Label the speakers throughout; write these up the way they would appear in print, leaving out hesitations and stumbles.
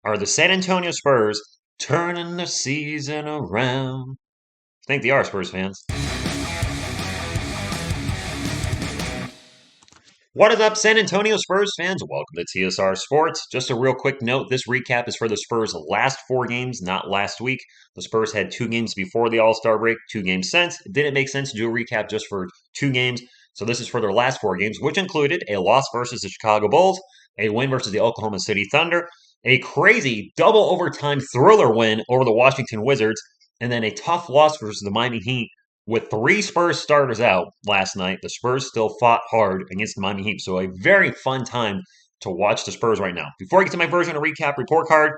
Speaker 1: Are the San Antonio Spurs turning the season around? I think they are, Spurs fans. What is up, San Antonio Spurs fans? Welcome to TSR Sports. Just a real quick note, this recap is for the Spurs' last 4 games, not last week. The Spurs had 2 games before the All-Star break, 2 games since. It didn't make sense to do a recap just for 2 games, so this is for their last 4 games, which included a loss versus the Chicago Bulls, a win versus the Oklahoma City Thunder, a crazy double overtime thriller win over the Washington Wizards, and then a tough loss versus the Miami Heat. With 3 Spurs starters out last night, the Spurs still fought hard against the Miami Heat. So a very fun time to watch the Spurs right now. Before I get to my version of recap report card,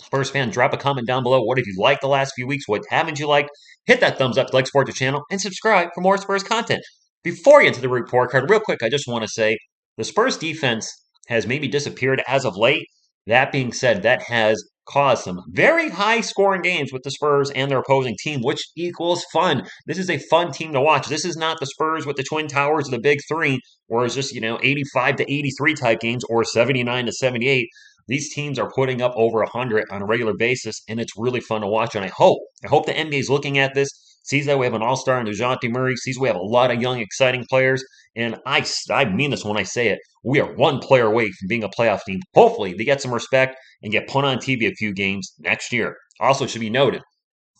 Speaker 1: Spurs fan, drop a comment down below. What have you liked the last few weeks? What haven't you liked? Hit that thumbs up to like support the channel and subscribe for more Spurs content. Before you get to the report card, real quick, I just want to say the Spurs defense has maybe disappeared as of late. That being said, that has caused some very high scoring games with the Spurs and their opposing team, which equals fun. This is a fun team to watch. This is not the Spurs with the Twin Towers of the Big Three, where it's just, 85 to 83 type games or 79 to 78. These teams are putting up over 100 on a regular basis, and it's really fun to watch. And I hope the NBA is looking at this, sees that we have an all-star in Dejanti Murray, sees we have a lot of young, exciting players. And I mean this when I say it. We are one player away from being a playoff team. Hopefully, they get some respect and get put on TV a few games next year. Also, it should be noted,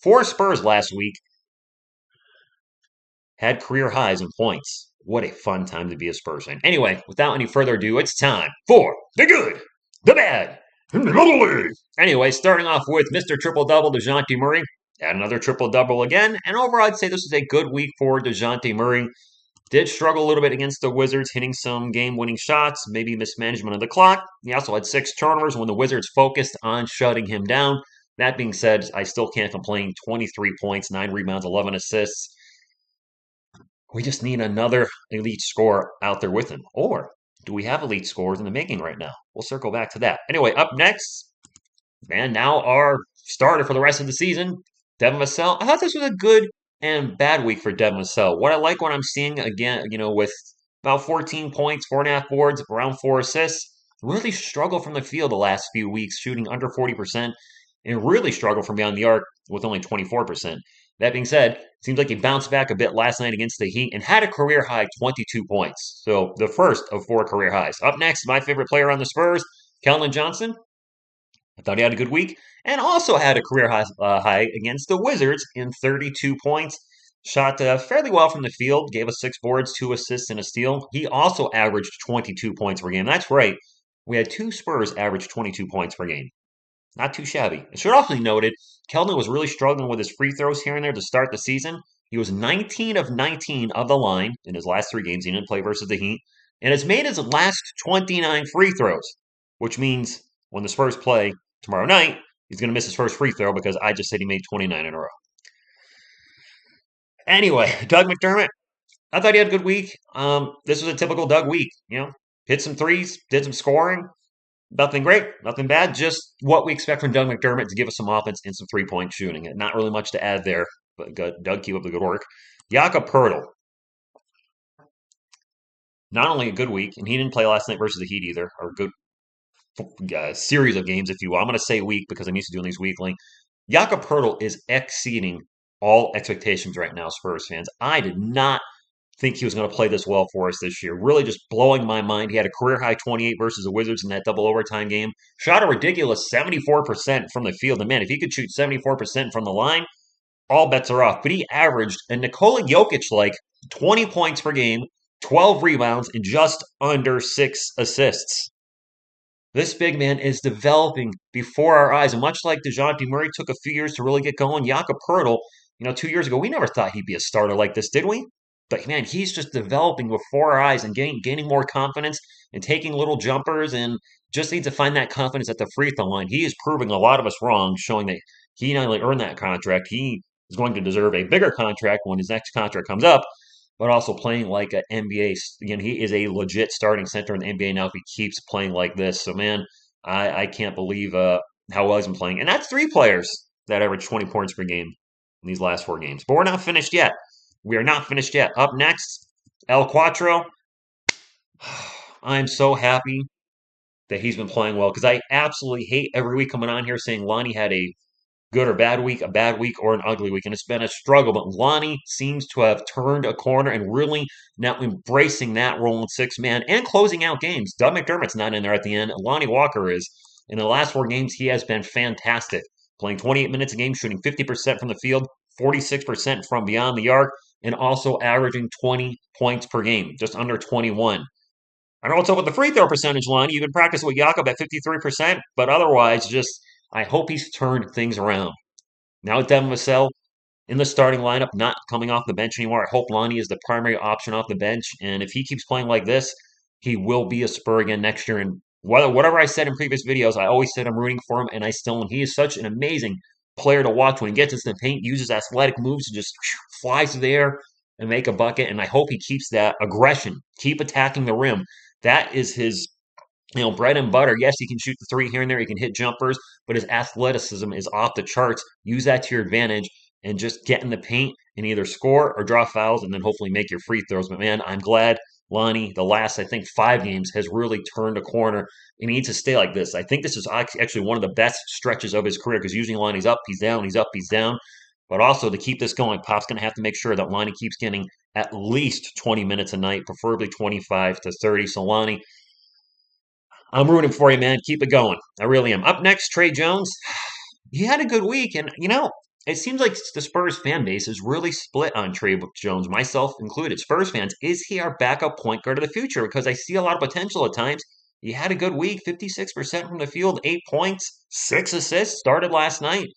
Speaker 1: 4 Spurs last week had career highs in points. What a fun time to be a Spurs fan. Anyway, without any further ado, it's time for the good, the bad, and the ugly. Anyway, starting off with Mr. Triple-Double, Dejanti Murray. Had another triple-double again. And overall, I'd say this was a good week for Dejanti Murray. Did struggle a little bit against the Wizards, hitting some game-winning shots, maybe mismanagement of the clock. He also had 6 turnovers when the Wizards focused on shutting him down. That being said, I still can't complain. 23 points, 9 rebounds, 11 assists. We just need another elite scorer out there with him. Or do we have elite scorers in the making right now? We'll circle back to that. Anyway, up next, and now our starter for the rest of the season, Devin Massell. I thought this was a good and bad week for Devin Wassel. What I like what I'm seeing again, with about 14 points, 4.5 boards, around 4 assists, really struggled from the field the last few weeks, shooting under 40%, and really struggled from beyond the arc with only 24%. That being said, seems like he bounced back a bit last night against the Heat and had a career high 22 points. So the first of 4 career highs. Up next, my favorite player on the Spurs, Kellen Johnson. I thought he had a good week and also had a career high against the Wizards in 32 points. Shot fairly well from the field, gave us 6 boards, 2 assists, and a steal. He also averaged 22 points per game. That's right. We had 2 Spurs average 22 points per game. Not too shabby. It should also be noted, Keldon was really struggling with his free throws here and there to start the season. He was 19 of 19 of the line in his last 3 games. He didn't play versus the Heat. And has made his last 29 free throws, which means when the Spurs play tomorrow night, he's going to miss his first free throw because I just said he made 29 in a row. Anyway, Doug McDermott, I thought he had a good week. This was a typical Doug week. Hit some threes, did some scoring. Nothing great, nothing bad. Just what we expect from Doug McDermott to give us some offense and some three-point shooting. Not really much to add there, but good. Doug, keep up the good work. Jakob Poeltl, not only a good week, and he didn't play last night versus the Heat either, or a good series of games, if you will. I'm going to say week because I'm used to doing these weekly. Jakob Poeltl is exceeding all expectations right now, Spurs fans. I did not think he was going to play this well for us this year. Really just blowing my mind. He had a career high 28 versus the Wizards in that double overtime game. Shot a ridiculous 74% from the field. And man, if he could shoot 74% from the line, all bets are off. But he averaged a Nikola Jokic-like 20 points per game, 12 rebounds, and just under 6 assists. This big man is developing before our eyes. And much like Dejanti Murray took a few years to really get going, Jakob Poeltl, 2 years ago, we never thought he'd be a starter like this, did we? But man, he's just developing before our eyes and gaining more confidence and taking little jumpers and just needs to find that confidence at the free throw line. He is proving a lot of us wrong, showing that he not only earned that contract, he is going to deserve a bigger contract when his next contract comes up, but also playing like an NBA. Again, he is a legit starting center in the NBA now if he keeps playing like this. So man, I can't believe how well he's been playing. And that's 3 players that average 20 points per game in these last 4 games. But we're not finished yet. We are not finished yet. Up next, El Quattro. I'm so happy that he's been playing well because I absolutely hate every week coming on here saying Lonnie had a good or bad week, a bad week, or an ugly week. And it's been a struggle. But Lonnie seems to have turned a corner and really now embracing that role in six man and closing out games. Doug McDermott's not in there at the end. Lonnie Walker is. In the last four games, he has been fantastic, playing 28 minutes a game, shooting 50% from the field, 46% from beyond the arc, and also averaging 20 points per game, just under 21. I don't know what's up with the free throw percentage, Lonnie. You've been practicing with Jakob at 53%, but otherwise, just I hope he's turned things around. Now with Devin Massell in the starting lineup, not coming off the bench anymore, I hope Lonnie is the primary option off the bench. And if he keeps playing like this, he will be a Spur again next year. And whatever I said in previous videos, I always said I'm rooting for him, and I still am. He is such an amazing player to watch when he gets into the paint, uses athletic moves to just fly through the air and make a bucket. And I hope he keeps that aggression, keep attacking the rim. That is his bread and butter. Yes, he can shoot the three here and there. He can hit jumpers, but his athleticism is off the charts. Use that to your advantage and just get in the paint and either score or draw fouls and then hopefully make your free throws. But man, I'm glad Lonnie, the last, I think, 5 games has really turned a corner and he needs to stay like this. I think this is actually one of the best stretches of his career because usually Lonnie's up, he's down, he's up, he's down. But also to keep this going, Pop's going to have to make sure that Lonnie keeps getting at least 20 minutes a night, preferably 25 to 30. So Lonnie, I'm rooting for you, man. Keep it going. I really am. Up next, Tre Jones. He had a good week, and it seems like the Spurs fan base is really split on Tre Jones, myself included. Spurs fans, is he our backup point guard of the future? Because I see a lot of potential at times. He had a good week, 56% from the field, 8 points, 6 assists, started last night.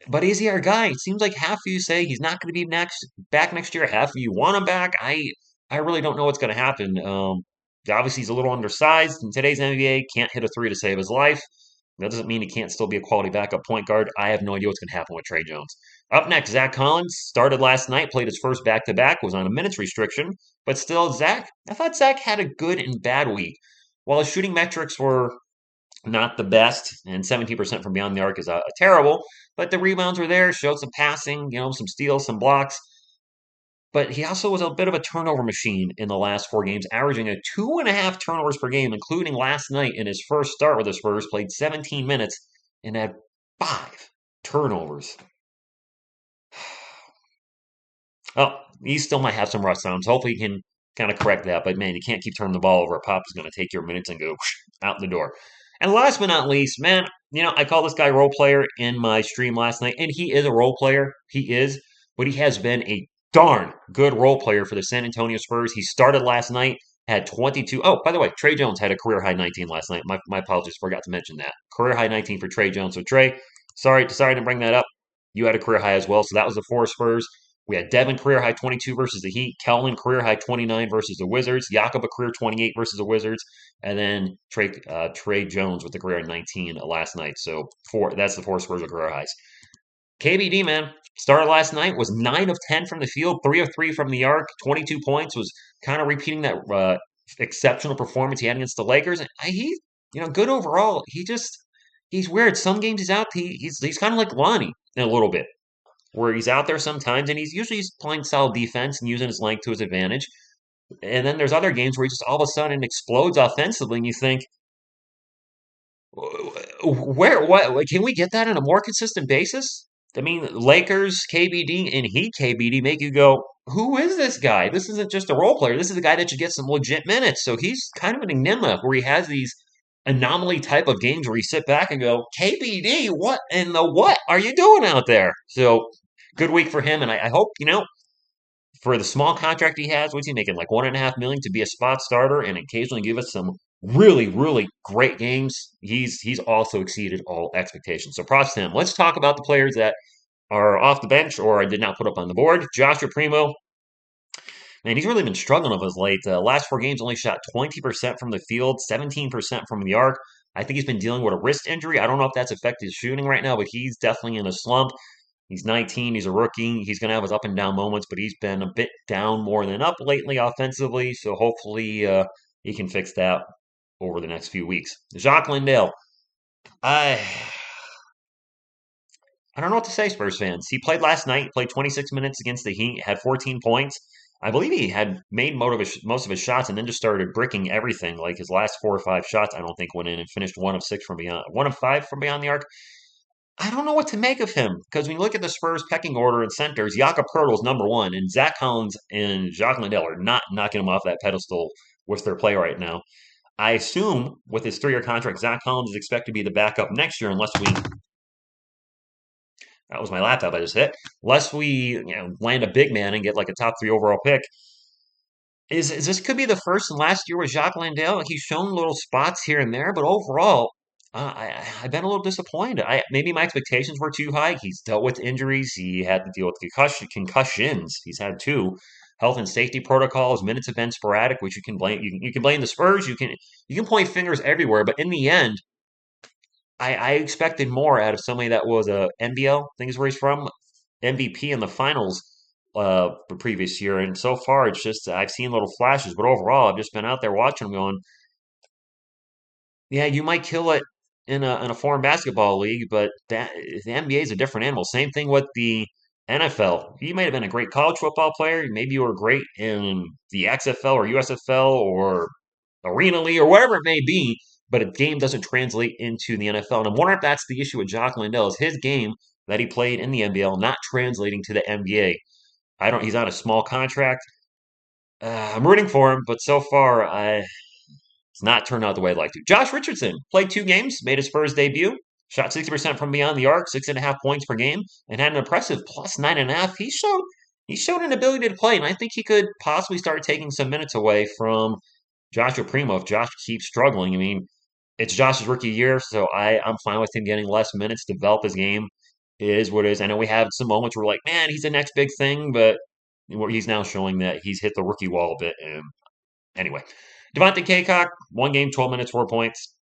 Speaker 1: But is he our guy? It seems like half of you say he's not going to be back next year. Half of you want him back. I really don't know what's going to happen. Obviously, he's a little undersized in today's NBA. Can't hit a three to save his life. That doesn't mean he can't still be a quality backup point guard. I have no idea what's going to happen with Tre Jones. Up next, Zach Collins started last night, played his first back-to-back, was on a minutes restriction, but still, I thought Zach had a good and bad week. While his shooting metrics were not the best, and 17% from beyond the arc is terrible, but the rebounds were there, showed some passing, some steals, some blocks. But he also was a bit of a turnover machine in the last 4 games, averaging 2.5 turnovers per game, including last night in his first start with the Spurs, played 17 minutes and had 5 turnovers. Oh, he still might have some rust on him, so hopefully he can kind of correct that. But man, you can't keep turning the ball over. Pop is going to take your minutes and go out the door. And last but not least, man, I call this guy role player in my stream last night, and he is a role player. He is, but he has been a darn good role player for the San Antonio Spurs. He started last night, had 22. Oh, by the way, Tre Jones had a career high 19 last night. My apologies, forgot to mention that. Career high 19 for Tre Jones. So Tre, sorry to bring that up. You had a career high as well. So that was the 4 Spurs. We had Devin career high 22 versus the Heat, Kellen career high 29 versus the Wizards, Jakob a career 28 versus the Wizards, and then Tre Jones with the career 19 last night. So that's the 4 Spurs with career highs. KBD, man, started last night, was 9 of 10 from the field, 3 of 3 from the arc, 22 points, was kind of repeating that exceptional performance he had against the Lakers. And he's good overall. He's weird. Some games he's out. He's kind of like Lonnie in a little bit, where he's out there sometimes and he's usually playing solid defense and using his length to his advantage. And then there's other games where he just all of a sudden explodes offensively and you think, what, can we get that on a more consistent basis? I mean, Lakers, KBD, and Heat KBD make you go, who is this guy? This isn't just a role player. This is a guy that should get some legit minutes. So he's kind of an enigma where he has these anomaly type of games where you sit back and go, KBD, what in the what are you doing out there? So good week for him, and I hope for the small contract he has, what's he making, like $1.5 million to be a spot starter and occasionally give us some really, really great games. He's also exceeded all expectations. So props to him. Let's talk about the players that are off the bench or I did not put up on the board. Joshua Primo. Man, he's really been struggling of his late. Last 4 games, only shot 20% from the field, 17% from the arc. I think he's been dealing with a wrist injury. I don't know if that's affected his shooting right now, but he's definitely in a slump. He's 19. He's a rookie. He's going to have his up and down moments, but he's been a bit down more than up lately offensively. So hopefully he can fix that over the next few weeks. Jacques Lindale. I don't know what to say, Spurs fans. He played last night, played 26 minutes against the Heat, had 14 points. I believe he had made most of his shots and then just started bricking everything. Like his last 4 or 5 shots, I don't think went in and finished 1 of 6 from beyond, 1 of 5 from beyond the arc. I don't know what to make of him because when you look at the Spurs pecking order in centers, Jakob Poeltl's #1, and Zach Collins and Jacques Landale are not knocking him off that pedestal with their play right now. I assume with his 3-year contract, Zach Collins is expected to be the backup next year unless we. That was my laptop I just hit. Unless we land a big man and get like a top 3 overall pick. Is this could be the first and last year with Jacques Landale? Like, he's shown little spots here and there, but overall, I've been a little disappointed. Maybe my expectations were too high. He's dealt with injuries. He had to deal with concussions. He's had 2 health and safety protocols. Minutes have been sporadic, which you can blame. You can blame the Spurs. You can point fingers everywhere, but in the end, I expected more out of somebody that was a NBL. I think is where he's from. MVP in the finals the previous year, and so far it's just I've seen little flashes, but overall I've just been out there watching him going, yeah, you might kill it in a foreign basketball league, but the NBA is a different animal. Same thing with the NFL. You might have been a great college football player, maybe you were great in the XFL or USFL or Arena League or whatever it may be, but a game doesn't translate into the NFL. And I'm wondering if that's the issue with Jock Landale, is his game that he played in the NBL not translating to the NBA. I don't. He's on a small contract. I'm rooting for him, but so far, it's not turned out the way I'd like to. Josh Richardson played 2 games, made his first debut, shot 60% from beyond the arc, 6.5 points per game, and had an impressive plus 9.5. He showed an ability to play, and I think he could possibly start taking some minutes away from Joshua Primo if Josh keeps struggling. I mean, it's Josh's rookie year, so I'm fine with him getting less minutes to develop his game. It is what it is. I know we have some moments where we're like, man, he's the next big thing, but he's now showing that he's hit the rookie wall a bit. And anyway, Devontae Kaycock, 1 game, 12 minutes, 4 points.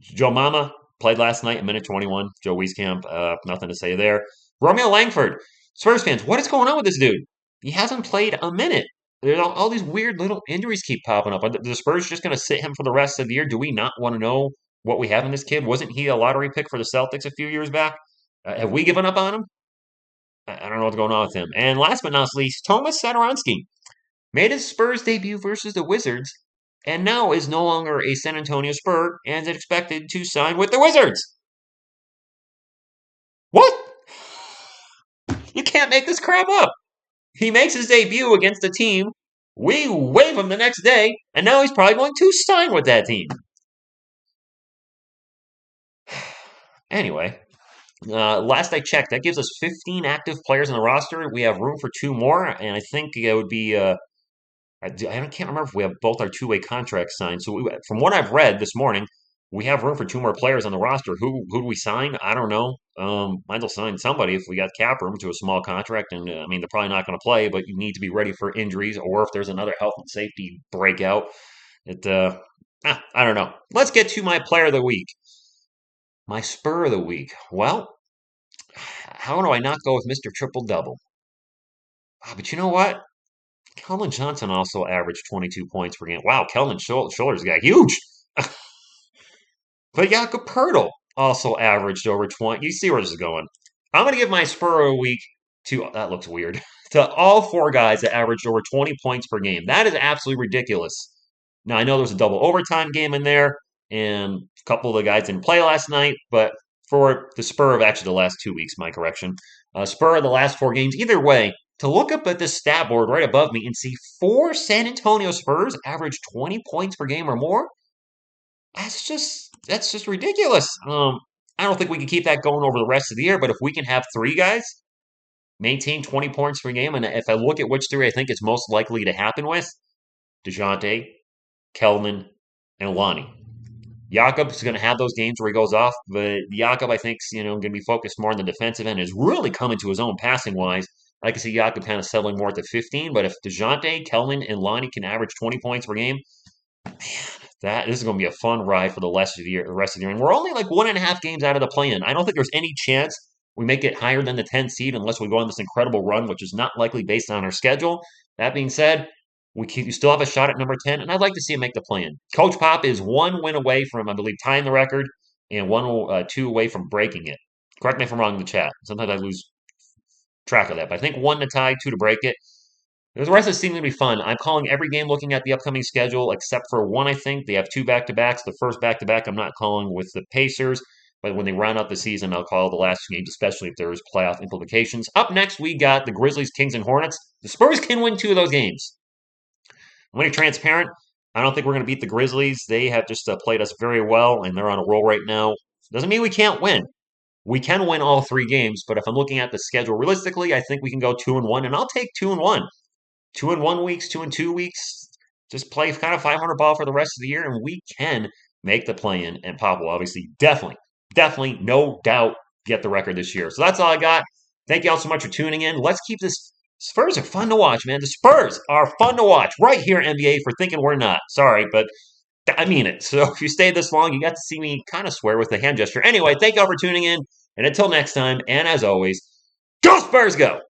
Speaker 1: Joe Mama played last night, a minute 21. Joe Wieskamp, nothing to say there. Romeo Langford, Spurs fans, what is going on with this dude? He hasn't played a minute. There's all these weird little injuries keep popping up. Are the Spurs just going to sit him for the rest of the year? Do we not want to know what we have in this kid? Wasn't he a lottery pick for the Celtics a few years back? Have we given up on him? I don't know what's going on with him. And last but not least, Thomas Satoransky made his Spurs debut versus the Wizards and now is no longer a San Antonio Spur and is expected to sign with the Wizards. What? You can't make this crap up. He makes his debut against a team. We waive him the next day, and now he's probably going to sign with that team. Anyway, last I checked, that gives us 15 active players on the roster. We have room for 2 more, and I think it would be. I can't remember if we have both our 2-way contracts signed. So from what I've read this morning, we have room for 2 more players on the roster. Who do we sign? I don't know. Might as well sign somebody if we got cap room to a small contract. And I mean, they're probably not going to play, but you need to be ready for injuries or if there's another health and safety breakout. I don't know. Let's get to my player of the week. My spur of the week. Well, how do I not go with Mr. Triple Double? But you know what? Colin Johnson also averaged 22 points per game. Wow, Kellen shoulders got huge. But Jakob Poeltl also averaged over 20. You see where this is going. I'm going to give my spur of the week to, that looks weird, to all 4 guys that averaged over 20 points per game. That is absolutely ridiculous. Now, I know there was a double overtime game in there, and a couple of the guys didn't play last night, but for the spur of actually the last 2 weeks, my correction, spur of the last 4 games, either way, to look up at this stat board right above me and see 4 San Antonio Spurs average 20 points per game or more, that's just ridiculous. I don't think we can keep that going over the rest of the year, but if we can have 3 guys maintain 20 points per game, and if I look at which 3 I think it's most likely to happen with, Dejanti, Kelvin, and Lonnie. Jakob's going to have those games where he goes off, but Jakob, I think, going to be focused more on the defensive end, is really coming to his own passing-wise. I can see Jakob kind of settling more at the 15, but if Dejounte, Kelvin, and Lonnie can average 20 points per game, man, this is going to be a fun ride for the rest of the year. And we're only like 1.5 games out of the play-in. I don't think there's any chance we make it higher than the 10th seed unless we go on this incredible run, which is not likely based on our schedule. That being said, you still have a shot at number 10, and I'd like to see him make the play-in. Coach Pop is 1 win away from, I believe, tying the record and 2 away from breaking it. Correct me if I'm wrong in the chat. Sometimes I lose track of that, but I think 1 to tie, 2 to break it. The rest of the season going to be fun. I'm calling every game looking at the upcoming schedule except for one, I think. They have two back-to-backs. The first back-to-back I'm not calling with the Pacers, but when they round out the season, I'll call the last two games, especially if there's playoff implications. Up next, we got the Grizzlies, Kings, and Hornets. The Spurs can win two of those games. I'm going to be transparent. I don't think we're going to beat the Grizzlies. They have just played us very well, and they're on a roll right now. Doesn't mean we can't win. We can win all three games, but if I'm looking at the schedule realistically, I think we can go 2-1, and I'll take 2-1. 2-1 weeks, 2-2 weeks. Just play kind of 500 ball for the rest of the year, and we can make the play-in. And Pop will obviously, definitely, no doubt, get the record this year. So that's all I got. Thank you all so much for tuning in. Let's keep this. Spurs are fun to watch, man. The Spurs are fun to watch right here, NBA, for thinking we're not. Sorry, but I mean it. So if you stayed this long, you got to see me kind of swear with a hand gesture. Anyway, thank you all for tuning in. And until next time, and as always, go Spurs, go!